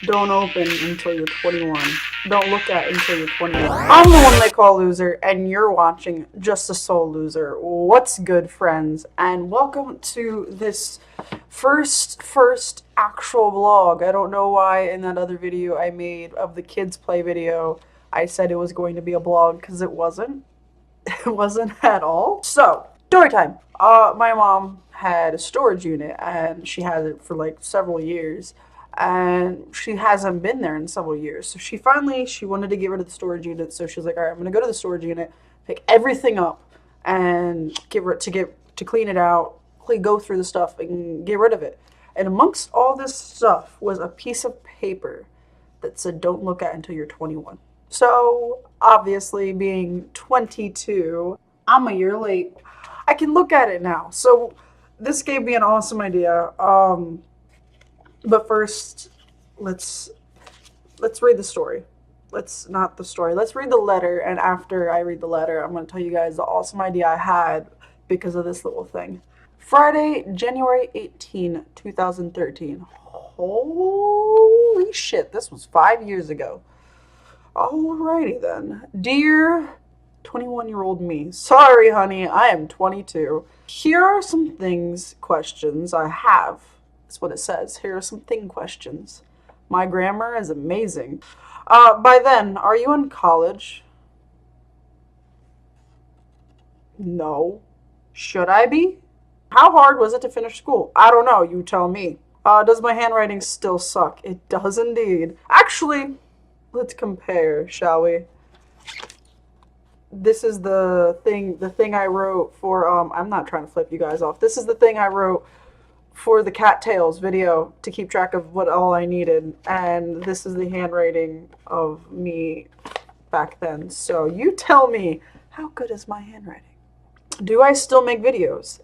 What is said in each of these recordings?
Don't open until you're 21. Don't look at until you're 21. I'm the one they call loser, and you're watching Just a Soul Loser. What's good, friends? And welcome to this first actual vlog. I don't know why in that other video I made of the kids play video, I said it was going to be a vlog because it wasn't. It wasn't at all. So, story time. My mom had a storage unit, and she had it for like several years, and she hasn't been there in several years. So she wanted to get rid of the storage unit. So she was like, all right, I'm gonna go to the storage unit, pick everything up, and to clean it out, go through the stuff and get rid of it. And amongst all this stuff was a piece of paper that said, "Don't look at until you're 21." So obviously, being 22, I'm a year late. I can look at it now. So this gave me an awesome idea. But first, let's read the story. Let's not the story. Let's read the letter, and after I read the letter, I'm going to tell you guys the awesome idea I had because of this little thing. Friday, January 18, 2013. Holy shit, this was 5 years ago. Alrighty then. Dear 21-year-old me, sorry honey, I am 22. Here are some questions I have. That's what it says. Here are some questions. My grammar is amazing. By then, are you in college? No. Should I be? How hard was it to finish school? I don't know, you tell me. Does my handwriting still suck? It does indeed. Actually, let's compare, shall we? This is the thing I wrote for, I'm not trying to flip you guys off. This is the thing I wrote for the cattails video to keep track of what all I needed. And this is the handwriting of me back then. So you tell me, how good is my handwriting? Do I still make videos?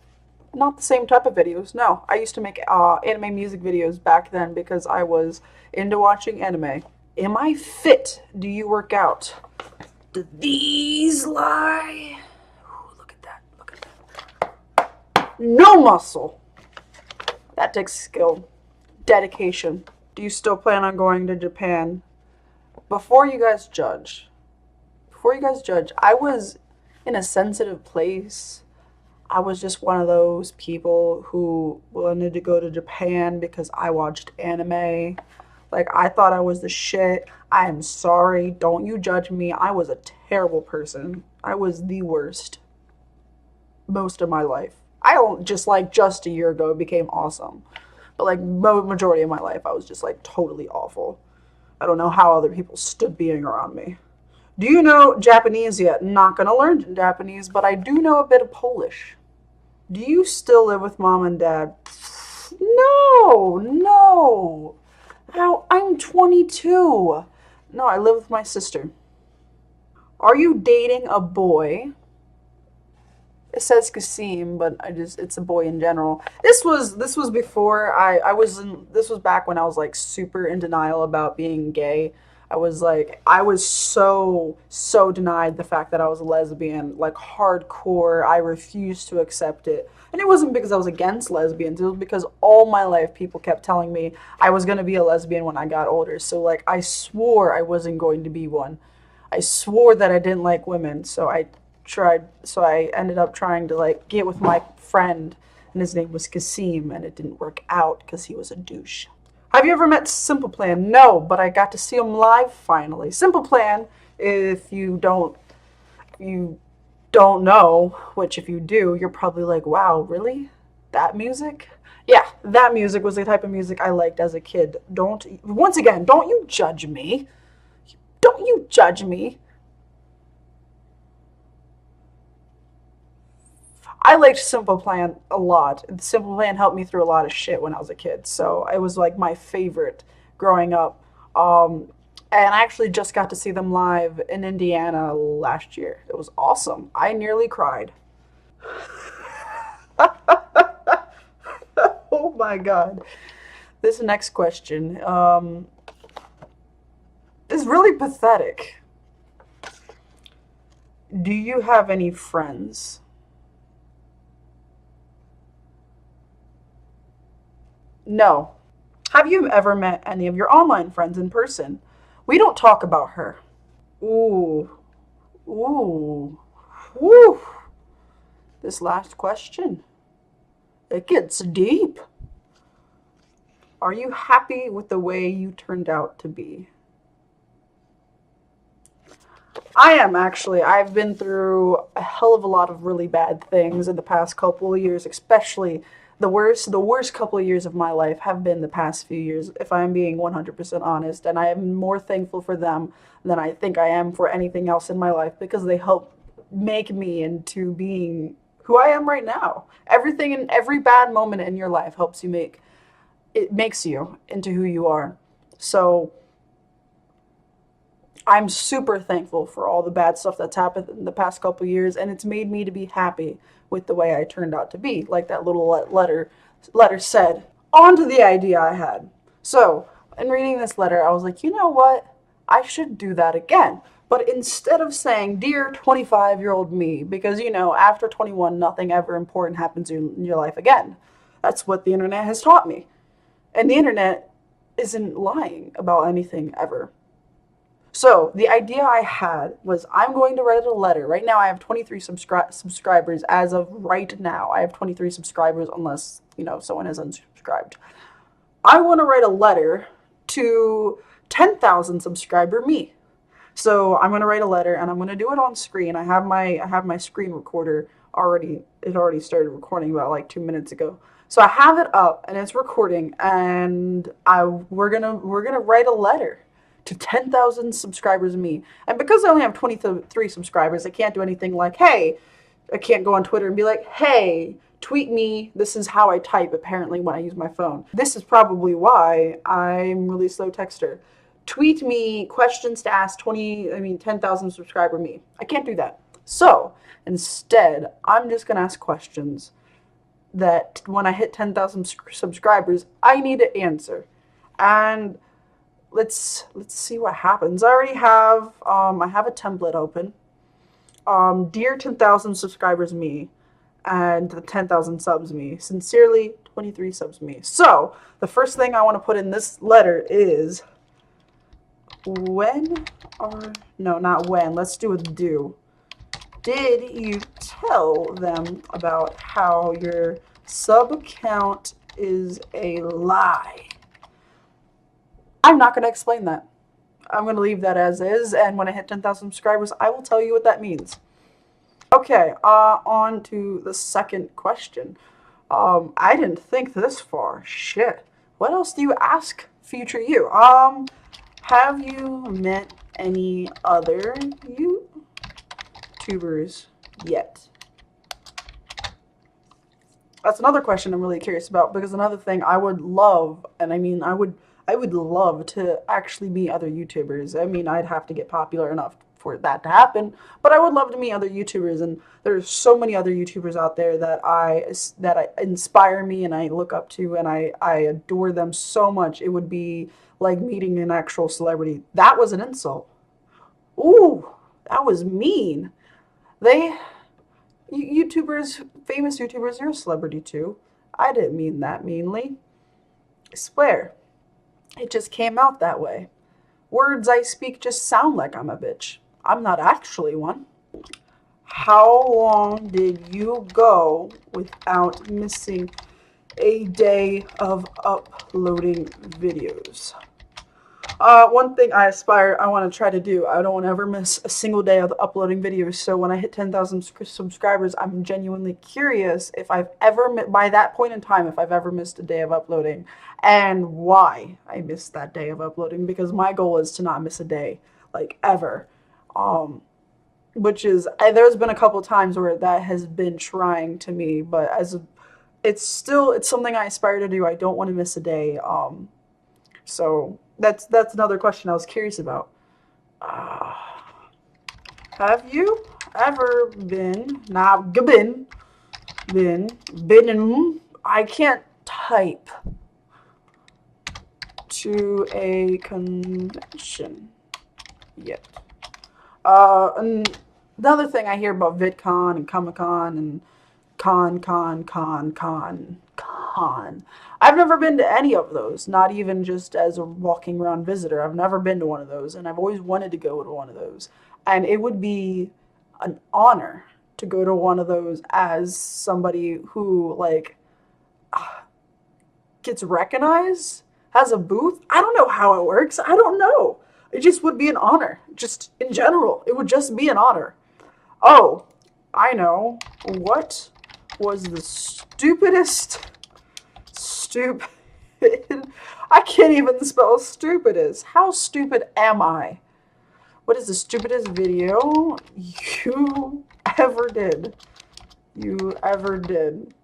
Not the same type of videos. No, I used to make anime music videos back then because I was into watching anime. Am I fit? Do you work out? Do these lie? Ooh, look at that. Look at that. No muscle. That takes skill. Dedication. Do you still plan on going to Japan? Before you guys judge, I was in a sensitive place. I was just one of those people who wanted to go to Japan because I watched anime. Like, I thought I was the shit. I am sorry. Don't you judge me. I was a terrible person. I was the worst most of my life. I don't just a year ago became awesome. But like majority of my life, I was just like totally awful. I don't know how other people stood being around me. Do you know Japanese yet? Not gonna learn Japanese, but I do know a bit of Polish. Do you still live with mom and dad? No. How? I'm 22. No, I live with my sister. Are you dating a boy? It says Kasim, but it's a boy in general. This was before this was back when I was like super in denial about being gay. I was so denied the fact that I was a lesbian, like hardcore. I refused to accept it. And it wasn't because I was against lesbians. It was because all my life people kept telling me I was going to be a lesbian when I got older. So like I swore I wasn't going to be one. I swore that I didn't like women. So I ended up trying to like get with my friend, and his name was Kasim, and it didn't work out because he was a douche. Have you ever met Simple Plan? No, but I got to see him live finally. Simple Plan, if you don't know, which if you do, you're probably like, wow, really? That music? Yeah, that music was the type of music I liked as a kid. Don't you judge me. Don't you judge me. I liked Simple Plan a lot. Simple Plan helped me through a lot of shit when I was a kid, so it was like my favorite growing up. And I actually just got to see them live in Indiana last year. It was awesome. I nearly cried. Oh my god. This next question is really pathetic. Do you have any friends? No. Have you ever met any of your online friends in person? We don't talk about her. Ooh. Ooh. Woo. This last question. It gets deep. Are you happy with the way you turned out to be? I am actually. I've been through a hell of a lot of really bad things in the past couple of years, especially the worst couple of years of my life have been the past few years, if I'm being 100% honest, and I am more thankful for them than I think I am for anything else in my life because they help make me into being who I am right now. Everything in every bad moment in your life helps you make it makes you into who you are. So, I'm super thankful for all the bad stuff that's happened in the past couple years, and it's made me to be happy with the way I turned out to be, like that little letter said. On to the idea I had. So, in reading this letter, I was like, you know what? I should do that again. But instead of saying, Dear 25-year-old me, because after 21, nothing ever important happens in your life again. That's what the internet has taught me. And the internet isn't lying about anything ever. So the idea I had was I'm going to write a letter. Right now I have 23 subscribers as of right now. I have 23 subscribers unless, someone has unsubscribed. I want to write a letter to 10,000 subscriber me. So I'm going to write a letter and I'm going to do it on screen. I have my screen recorder already. It already started recording about like 2 minutes ago. So I have it up and it's recording and we're going to write a letter to 10,000 subscribers me. And because I only have 23 subscribers, I can't do anything like, hey, I can't go on Twitter and be like, hey, tweet me. This is how I type, apparently, when I use my phone. This is probably why I'm really slow texter. Tweet me questions to ask 10,000 subscriber me. I can't do that. So instead, I'm just going to ask questions that when I hit 10,000 subscribers, I need to answer. And let's see what happens. I already have I have a template open. Dear 10,000 subscribers me, and the 10,000 subs me. Sincerely, 23 subs me. So the first thing I want to put in this letter is not when. Let's do a do. Did you tell them about how your sub count is a lie? I'm not going to explain that. I'm going to leave that as is, and when I hit 10,000 subscribers, I will tell you what that means. Okay, on to the second question. I didn't think this far. Shit. What else do you ask future you? Have you met any other YouTubers yet? That's another question I'm really curious about, because another thing I would love, and I would love to actually meet other YouTubers. I'd have to get popular enough for that to happen, but I would love to meet other YouTubers, and there's so many other YouTubers out there that I inspire me and I look up to, and I adore them so much. It would be like meeting an actual celebrity. That was an insult. Ooh, that was mean. YouTubers, famous YouTubers, you're a celebrity too. I didn't mean that meanly. I swear. It just came out that way. Words I speak just sound like I'm a bitch. I'm not actually one. How long did you go without missing a day of uploading videos? One thing I want to try to do, I don't want to ever miss a single day of uploading videos. So when I hit 10,000 subscribers, I'm genuinely curious if I've ever, by that point in time, if I've ever missed a day of uploading, and why I missed that day of uploading, because my goal is to not miss a day, like, ever. Which is, there's been a couple times where that has been trying to me, but it's something I aspire to do. I don't want to miss a day. So that's another question I was curious about. Have you ever been I can't type to a convention yet? Another thing I hear about VidCon and Comic-Con and con. Con. I've never been to any of those, not even just as a walking around visitor. I've never been to one of those, and I've always wanted to go to one of those. And it would be an honor to go to one of those as somebody who, like, gets recognized, has a booth. I don't know how it works. I don't know. It just would be an honor. Just in general, it would just be an honor. Oh, I know. What was the stupidest stupid I can't even spell stupidest. How stupid am I? What is the stupidest video you ever did? You ever did?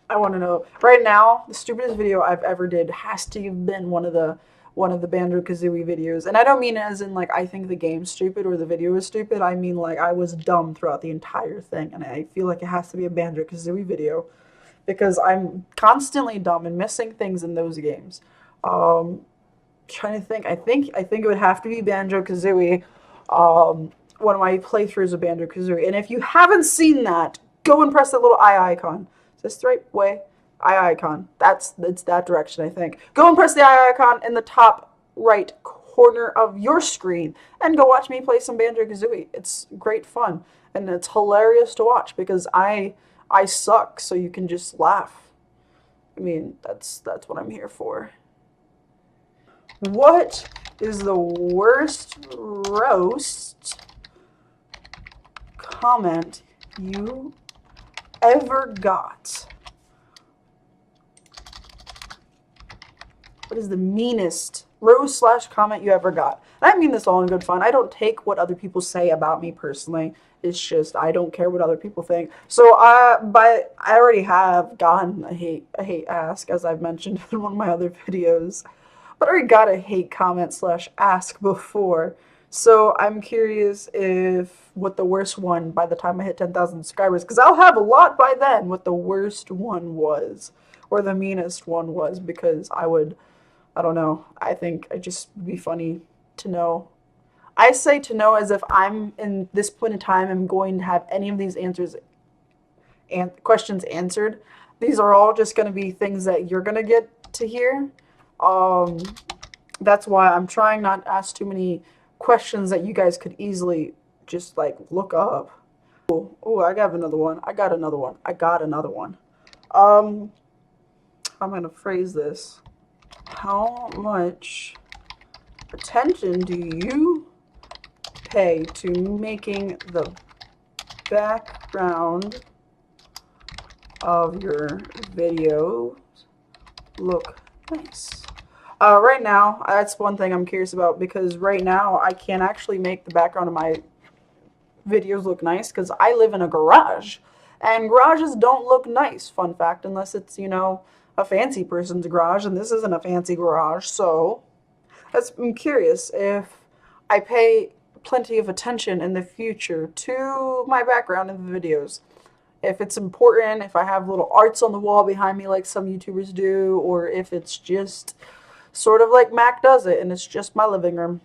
I want to know. Right now, the stupidest video I've ever did has to have been one of the Banjo-Kazooie videos. And I don't mean as in, like, I think the game's stupid or the video is stupid. I mean, like, I was dumb throughout the entire thing. And I feel like it has to be a Banjo-Kazooie video because I'm constantly dumb and missing things in those games. Trying to think. I think it would have to be Banjo-Kazooie. One of my playthroughs of Banjo-Kazooie. And if you haven't seen that, go and press that little eye icon. Is this the right way? Eye icon. It's that direction, I think. Go and press the eye icon in the top right corner of your screen and go watch me play some Banjo-Kazooie. It's great fun and it's hilarious to watch because I suck, so you can just laugh. I mean, that's what I'm here for. What is the worst roast comment you ever got? What is the meanest roast / comment you ever got? And I mean this all in good fun. I don't take what other people say about me personally. It's just I don't care what other people think. So I already have gotten a hate ask, as I've mentioned in one of my other videos. But I already got a hate comment / ask before. So I'm curious what the worst one by the time I hit 10,000 subscribers, because I'll have a lot by then, what the worst one was or the meanest one was, because I don't know. I think it just would be funny to know. I say to know as if I'm in this point in time I'm going to have any of these questions answered. These are all just going to be things that you're going to get to hear. That's why I'm trying not to ask too many questions that you guys could easily just like look up. Oh, I got another one. I'm going to phrase this. How much attention do you pay to making the background of your videos look nice? Right now, that's one thing I'm curious about, because right now I can't actually make the background of my videos look nice because I live in a garage, and garages don't look nice, fun fact, unless it's, a fancy person's garage, and this isn't a fancy garage. So I'm curious if I pay plenty of attention in the future to my background in the videos. If it's important, if I have little arts on the wall behind me like some YouTubers do, or if it's just sort of like Mac does it and it's just my living room.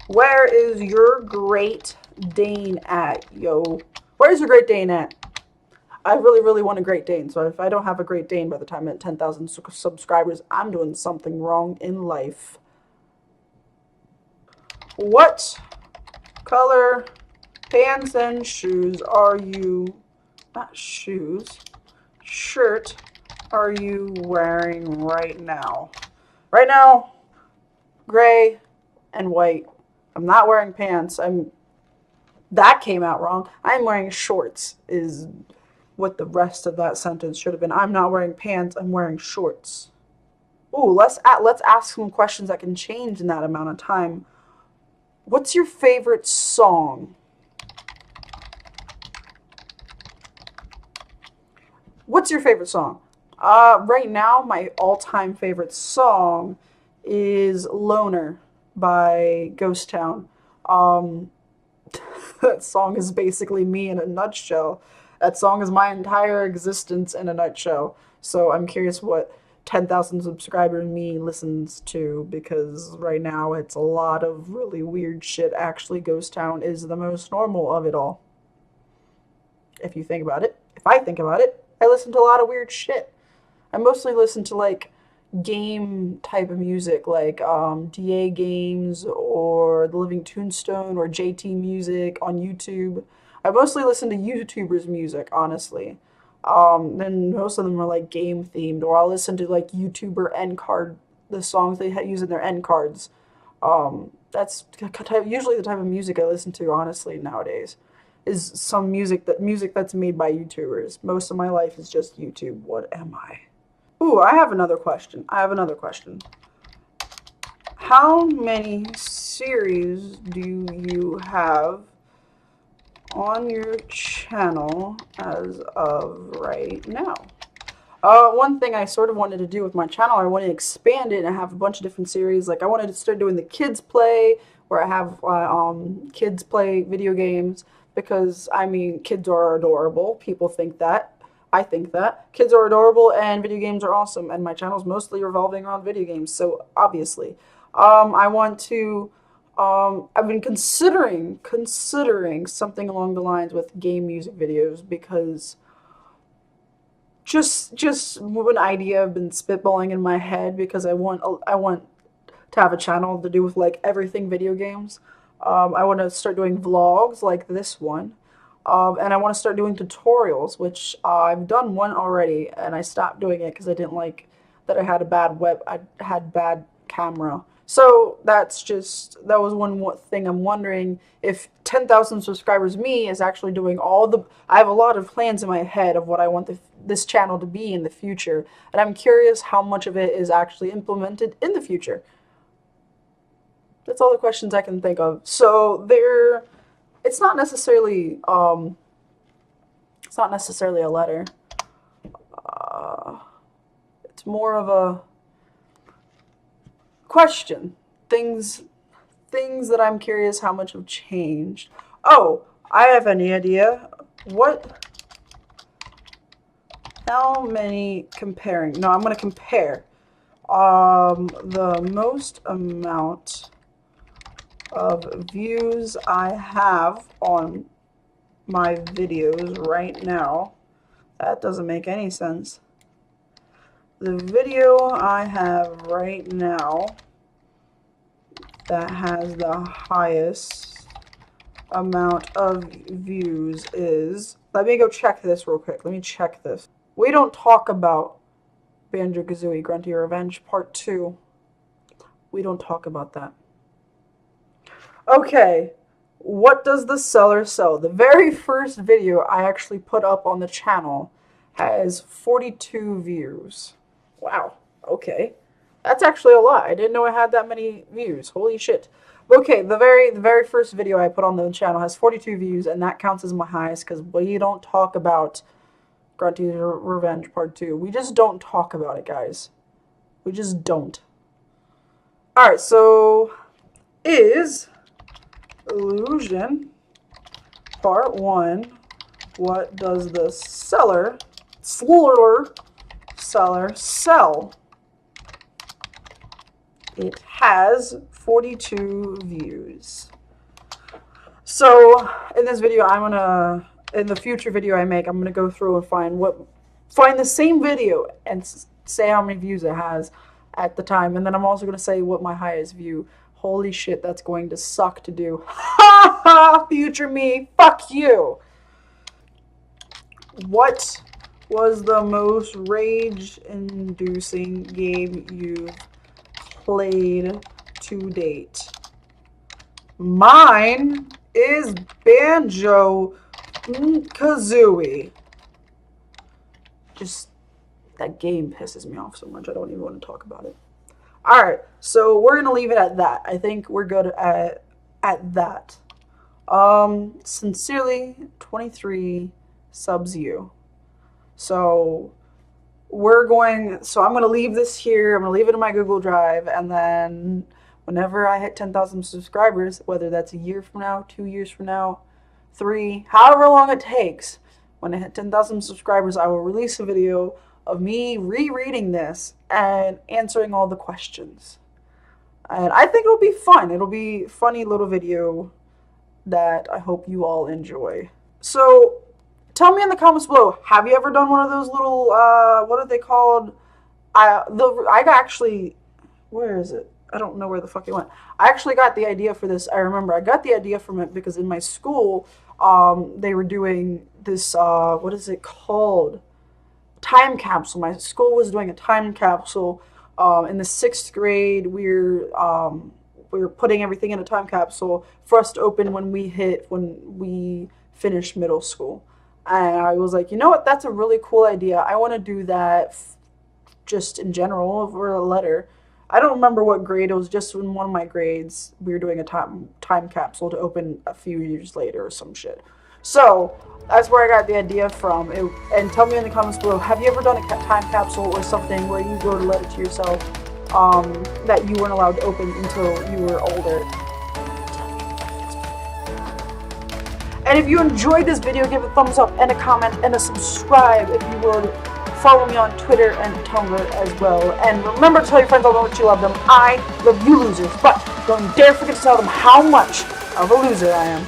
Where is your Great Dane at, yo? Where's your Great Dane at? I really, really want a Great Dane, so if I don't have a Great Dane by the time I'm at 10,000 subscribers, I'm doing something wrong in life. What color pants and shoes are you, not shoes, shirt are you wearing right now? Right now, gray and white. I'm not wearing pants. That came out wrong. I'm wearing shorts is what the rest of that sentence should have been. I'm not wearing pants, I'm wearing shorts. Ooh, let's ask some questions that can change in that amount of time. What's your favorite song? What's your favorite song? Right now, my all-time favorite song is Loner by Ghost Town. That song is basically me in a nutshell. That song is my entire existence in a nutshell. So I'm curious what 10,000 subscriber me listens to, because right now it's a lot of really weird shit. Actually, Ghost Town is the most normal of it all. If you think about it. If I think about it. I listen to a lot of weird shit. I mostly listen to like game type of music, like DA Games or The Living Tombstone or JT Music on YouTube. I mostly listen to YouTubers' music, honestly. Then most of them are like game themed, or I'll listen to like YouTuber end card, the songs they use in their end cards. That's usually the type of music I listen to, honestly, nowadays. Is some music that's made by YouTubers. Most of my life is just YouTube. What am I? Ooh, I have another question. How many series do you have on your channel as of right now? One thing I sort of wanted to do with my channel, I wanted to expand it and have a bunch of different series. Like I wanted to start doing the kids play, where I have kids play video games, because I mean kids are adorable. People think that. I think that. Kids are adorable and video games are awesome, and my channel is mostly revolving around video games, so obviously. I want to, I've been considering something along the lines with game music videos, because just an idea I've been spitballing in my head, because I want to have a channel to do with like everything video games. I want to start doing vlogs like this one. And I want to start doing tutorials, which I've done one already, and I stopped doing it because I didn't like that I had a bad camera. So that was one thing. I'm wondering if 10,000 subscribers me is actually doing I have a lot of plans in my head of what I want this channel to be in the future, and I'm curious how much of it is actually implemented in the future. That's all the questions I can think of. So it's not necessarily a letter. It's more of a question. Things that I'm curious how much have changed. Oh, I have any idea. How many comparing? No, I'm going to compare. The most amount of views I have on my videos right now. That doesn't make any sense. The video I have right now that has the highest amount of views is... Let me go check this real quick. Let me check this. We don't talk about Banjo-Kazooie Grunty Revenge Part 2. We don't talk about that. Okay, what does the seller sell? The very first video I actually put up on the channel has 42 views. Wow, okay. That's actually a lot. I didn't know it had that many views. Holy shit. Okay, the very first video I put on the channel has 42 views, and that counts as my highest because we don't talk about Grunty Revenge Part 2. We just don't talk about it, guys. We just don't. Alright, so is Illusion Part 1, what does the seller sell? It has 42 views. So in this video, in the future video I make, I'm gonna go through and find the same video and say how many views it has at the time, and then I'm also gonna say what my highest view. Holy shit, that's going to suck to do. Ha ha! Future me, fuck you! What was the most rage-inducing game you've played to date? Mine is Banjo-Kazooie. Just, that game pisses me off so much, I don't even want to talk about it. Alright, so we're going to leave it at that. I think we're good at that. Sincerely, 23 subs you. So I'm going to leave this here. I'm going to leave it in my Google Drive, and then whenever I hit 10,000 subscribers, whether that's a year from now, 2 years from now, 3, however long it takes, when I hit 10,000 subscribers, I will release a video of me rereading this and answering all the questions. And I think it'll be fun. It'll be a funny little video that I hope you all enjoy. So, Tell me in the comments below, have you ever done one of those little, what are they called? I got actually, where is it? I don't know where the fuck it went. I actually got the idea for this. I remember I got the idea from it because in my school, they were doing this, what is it called? Time capsule. My school was doing a time capsule. In the 6th grade, we were putting everything in a time capsule for us to open when we finished middle school. And I was like, you know what? That's a really cool idea. I want to do that just in general for a letter. I don't remember what grade. It was just in one of my grades. We were doing a time capsule to open a few years later or some shit. So that's where I got the idea from. And tell me in the comments below, have you ever done a time capsule or something where you wrote a letter to yourself that you weren't allowed to open until you were older? And if you enjoyed this video, give a thumbs up and a comment and a subscribe if you would. Follow me on Twitter and Tumblr as well. And remember to tell your friends all how much you love them. I love you losers, but don't dare forget to tell them how much of a loser I am.